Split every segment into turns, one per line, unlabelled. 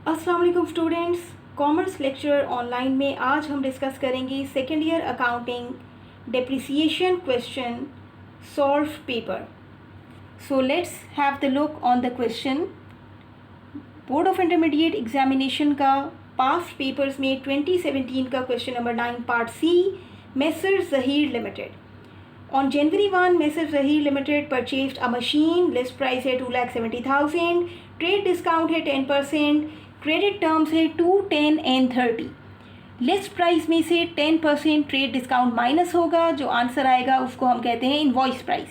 अस्सलाम वालेकुम students, commerce lecture online में आज हम डिस्कस करेंगे second year accounting depreciation question solve paper. So let's have the look on the question. Board of intermediate examination का past papers में 2017 का question number 9 part C, messrs Zahir limited. On January 1, Messrs. Zahir Limited purchased a machine. List price है 2,70,000. Trade discount है 10%. Credit terms है 2, 10 and 30. List price में से 10% trade discount minus होगा, जो आंसर आएगा उसको हम कहते हैं invoice price.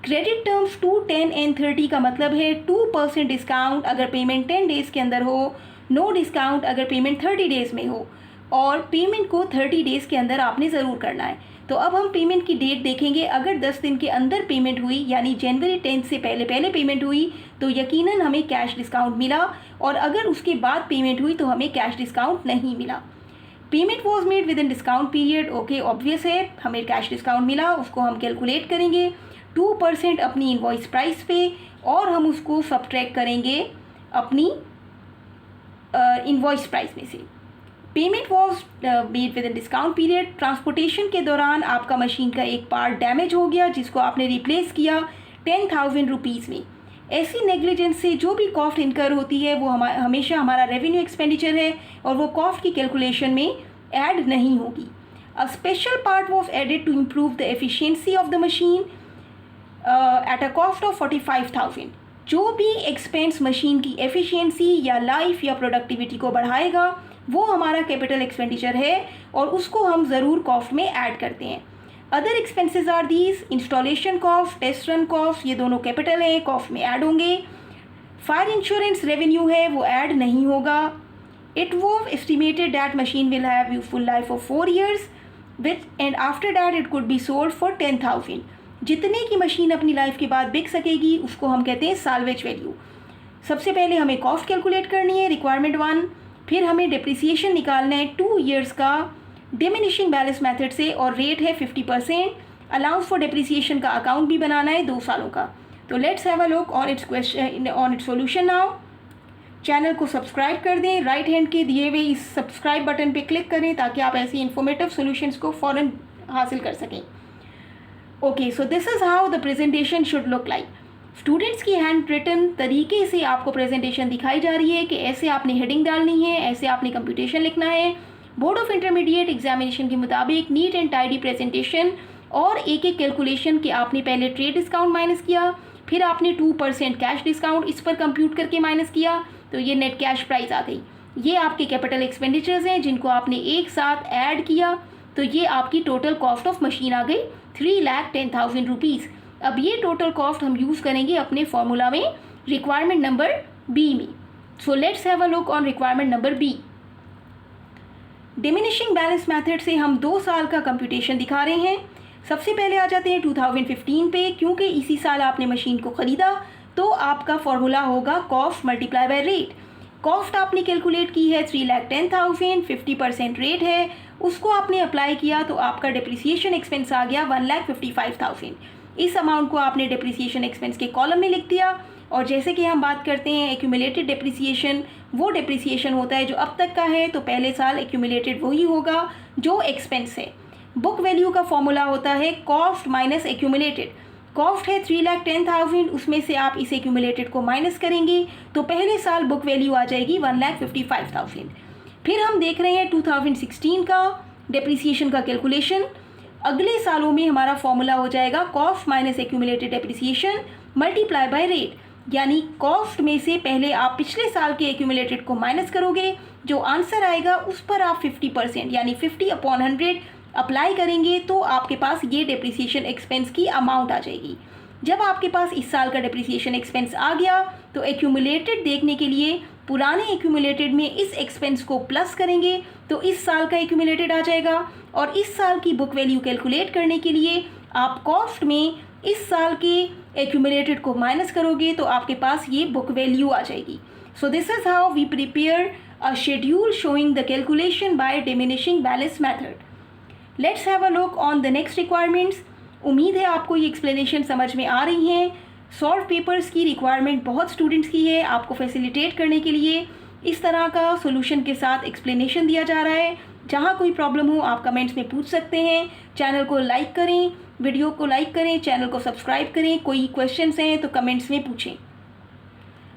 Credit terms 2, 10 and 30 का मतलब है 2% डिस्काउंट अगर पेमेंट 10 डेज़ के अंदर हो, नो डिस्काउंट अगर पेमेंट 30 डेज़ में हो, और पेमेंट को 30 डेज़ के अंदर आपने ज़रूर करना है। तो अब हम पेमेंट की डेट देखेंगे। अगर 10 दिन के अंदर पेमेंट हुई, यानी जनवरी 10 से पहले पेमेंट हुई, तो यकीनन हमें कैश डिस्काउंट मिला, और अगर उसके बाद पेमेंट हुई तो हमें कैश डिस्काउंट नहीं मिला। Payment was made with in discount period, okay obvious है, हमें कैश डिस्काउंट मिला, उसको हम कैलकुलेट करेंगे 2% अपनी इनवॉइस प्राइस पे, और हम उसको सब्ट्रैक्ट करेंगे अपनी इनवॉइस प्राइस में से। Payment was made with in discount period. Transportation के दौरान आपका मशीन का एक पार्ट डैमेज हो गया जिसको आपने रिप्लेस किया 10,000 रुपीज़ में। ऐसी नेग्लिजेंस से जो भी कॉस्ट इनकर होती है वो हमेशा हमारा रेवेन्यू एक्सपेंडिचर है, और वो कॉस्ट की कैलकुलेशन में ऐड नहीं होगी। A special part was added to improve the efficiency of the machine at a cost of 45,000। जो भी एक्सपेंस मशीन की एफिशिएंसी या लाइफ या प्रोडक्टिविटी को बढ़ाएगा वो हमारा कैपिटल एक्सपेंडिचर है, और उसको हम ज़रूर कॉस्ट में ऐड करते हैं। Other expenses are these: installation cost, test run cost, ये दोनों कैपिटल है, कॉस्ट में ऐड होंगे। फायर इंश्योरेंस रेवेन्यू है, वो ऐड नहीं होगा। It was estimated that machine will have useful life of 4 years with and after that it could be sold for 10,000। जितने की मशीन अपनी लाइफ के बाद बिक सकेगी उसको हम कहते हैं साल्वेज वैल्यू। सबसे पहले हमें कॉस्ट कैलकुलेट करनी है, रिक्वायरमेंट 1। फिर हमें डिप्रिसिएशन निकालना है 2 years का डिमिनिशिंग बैलेंस मेथड से, और रेट है 50%। अलाउंस फॉर डिप्रिसिएशन का अकाउंट भी बनाना है 2 सालों का। तो let's have a look on it's question on it's solution now. Channel को सब्सक्राइब कर दें, राइट हैंड के दिए हुए इस सब्सक्राइब बटन पे क्लिक करें ताकि आप ऐसी इन्फॉर्मेटिव सॉल्यूशंस को फ़ौरन हासिल कर सकें। Okay, so this is how the presentation should look like. Students की हैंड रिटन तरीके से आपको प्रेजेंटेशन दिखाई जा रही है कि ऐसे आपने हेडिंग डालनी है, ऐसे आपने कंप्यूटेशन लिखना है। बोर्ड ऑफ इंटरमीडिएट एग्जामिनेशन के मुताबिक नीट एंड टाइडी प्रेजेंटेशन, और एक एक कैलकुलेशन कि आपने पहले ट्रेड डिस्काउंट माइनस किया, फिर आपने 2% कैश डिस्काउंट इस पर कंप्यूट करके माइनस किया, तो ये नेट कैश प्राइस आ गई। ये आपके कैपिटल एक्सपेंडिचर्स हैं जिनको आपने एक साथ ऐड किया, तो ये आपकी टोटल कॉस्ट ऑफ मशीन आ गई 3,10,000 रुपीज़। अब ये टोटल कॉस्ट हम यूज़ करेंगे अपने फॉर्मूला में रिक्वायरमेंट नंबर बी में। So let's have a look on requirement number B. Diminishing balance method से हम 2 साल का कंप्यूटेशन दिखा रहे हैं। सबसे पहले आ जाते हैं 2015 पे, क्योंकि इसी साल आपने मशीन को ख़रीदा, तो आपका फॉर्मूला होगा cost multiply by rate. Cost आपने कैलकुलेट की है 3,10,000, 50% रेट है, उसको आपने अप्लाई किया तो आपका डिप्रिसिएशन एक्सपेंस आ गया 1,55,000। इस अमाउंट को आपने डिप्रिसिएशन एक्सपेंस के कॉलम में लिख दिया। और जैसे कि हम बात करते हैं एक्यूमुलेटेड डिप्रिसिएशन, वो डिप्रिसिएशन होता है जो अब तक का है, तो पहले साल एक्यूमुलेटेड वही होगा जो एक्सपेंस है। बुक वैल्यू का फॉर्मूला होता है कॉस्ट माइनस एक्यूमुलेटेड। कॉस्ट है 3,10,000, उसमें से आप इस एक्यूमुलेटेड को माइनस करेंगे तो पहले साल बुक वैल्यू आ जाएगी 1,55,000। फिर हम देख रहे हैं 2016 का डिप्रिसिएशन का कैलकुलेशन। अगले सालों में हमारा फॉर्मूला हो जाएगा cost minus accumulated depreciation multiply by rate, यानी कॉस्ट में से पहले आप पिछले साल के एक्यूमुलेटेड को माइनस करोगे, जो आंसर आएगा उस पर आप 50% यानी 50/100 अप्लाई करेंगे, तो आपके पास ये डिप्रिसिएशन एक्सपेंस की अमाउंट आ जाएगी। जब आपके पास इस साल का डिप्रिसिएशन एक्सपेंस आ गया तो एक्यूमुलेटेड देखने के लिए पुराने एक्यूमुलेटेड में इस एक्सपेंस को प्लस करेंगे तो इस साल का एक्यूमुलेटेड आ जाएगा, और इस साल की बुक वैल्यू कैलकुलेट करने के लिए आप कॉस्ट में इस साल के एक्यूमुलेटेड को माइनस करोगे तो आपके पास ये बुक वैल्यू आ जाएगी। So this is how we prepare a schedule showing the calculation by diminishing balance method. Let's have a look on the next requirements. उम्मीद है आपको ये एक्सप्लेनेशन समझ में आ रही हैं। सॉल्व पेपर्स की रिक्वायरमेंट बहुत स्टूडेंट्स की है। आपको फैसिलिटेट करने के लिए इस तरह का सॉल्यूशन के साथ एक्सप्लेनेशन दिया जा रहा है। जहाँ कोई प्रॉब्लम हो आप कमेंट्स में पूछ सकते हैं। चैनल को लाइक करें, वीडियो को लाइक करें, चैनल को सब्सक्राइब करें। कोई क्वेश्चंस हैं तो कमेंट्स में पूछें।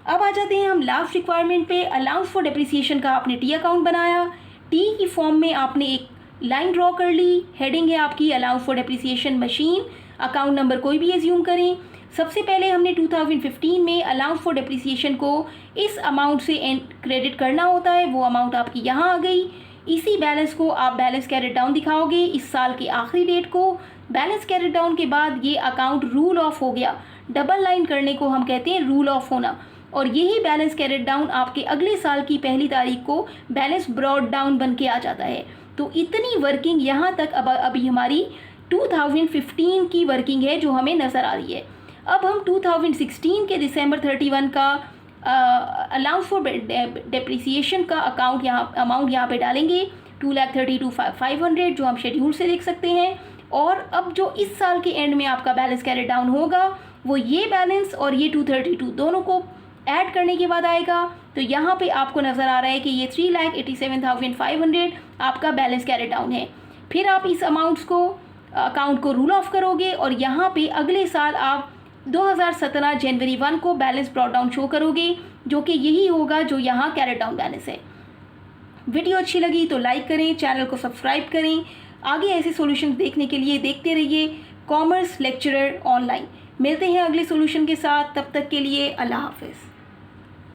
अब आ जाते हैं हम लास्ट रिक्वायरमेंट पे। अलाउंस फॉर डेप्रिसिएशन का आपने टी अकाउंट बनाया, टी की फॉर्म में आपने एक लाइन ड्रॉ कर ली। हेडिंग है आपकी allowance for depreciation machine. Account number कोई भी एज्यूम करें। सबसे पहले हमने 2015 में अलाउंस फॉर डेप्रिसिएशन को इस अमाउंट से क्रेडिट करना होता है। वो अमाउंट आपकी यहाँ आ गई। इसी बैलेंस को आप बैलेंस कैरेट डाउन दिखाओगे इस साल की आखिरी डेट को। बैलेंस कैरेट डाउन के बाद ये अकाउंट रूल ऑफ हो गया। डबल लाइन करने को हम कहते हैं रूल ऑफ होना। और यही बैलेंस कैरेट डाउन आपके अगले साल की पहली तारीख को बैलेंस ब्रॉड डाउन बन के आ जाता है। तो इतनी वर्किंग यहाँ तक अभी हमारी 2015 की वर्किंग है जो हमें नज़र आ रही है। अब हम 2016 के दिसंबर 31 का अलाउंस फॉर डेप्रिसिएशन का अमाउंट यहाँ पे डालेंगे 2,32,500 जो हम शेड्यूल से देख सकते हैं। और अब जो इस साल के एंड में आपका बैलेंस कैरेट डाउन होगा वो ये बैलेंस और ये 232 दोनों को ऐड करने के बाद आएगा। तो यहाँ पे आपको नज़र आ रहा है कि ये 3,87,500 आपका बैलेंस कैरेट डाउन है। फिर आप इस अकाउंट को रूल ऑफ करोगे और यहाँ पे अगले साल आप 2017 जनवरी 1 को बैलेंस ब्रॉड डाउन शो करोगे जो कि यही होगा जो यहाँ कैरेट डाउन बैलेंस है। वीडियो अच्छी लगी तो लाइक करें, चैनल को सब्सक्राइब करें। आगे ऐसे सॉल्यूशंस देखने के लिए देखते रहिए कॉमर्स लेक्चरर ऑनलाइन। मिलते हैं अगले सॉल्यूशन के साथ, तब तक के लिए अल्लाह हाफिज़।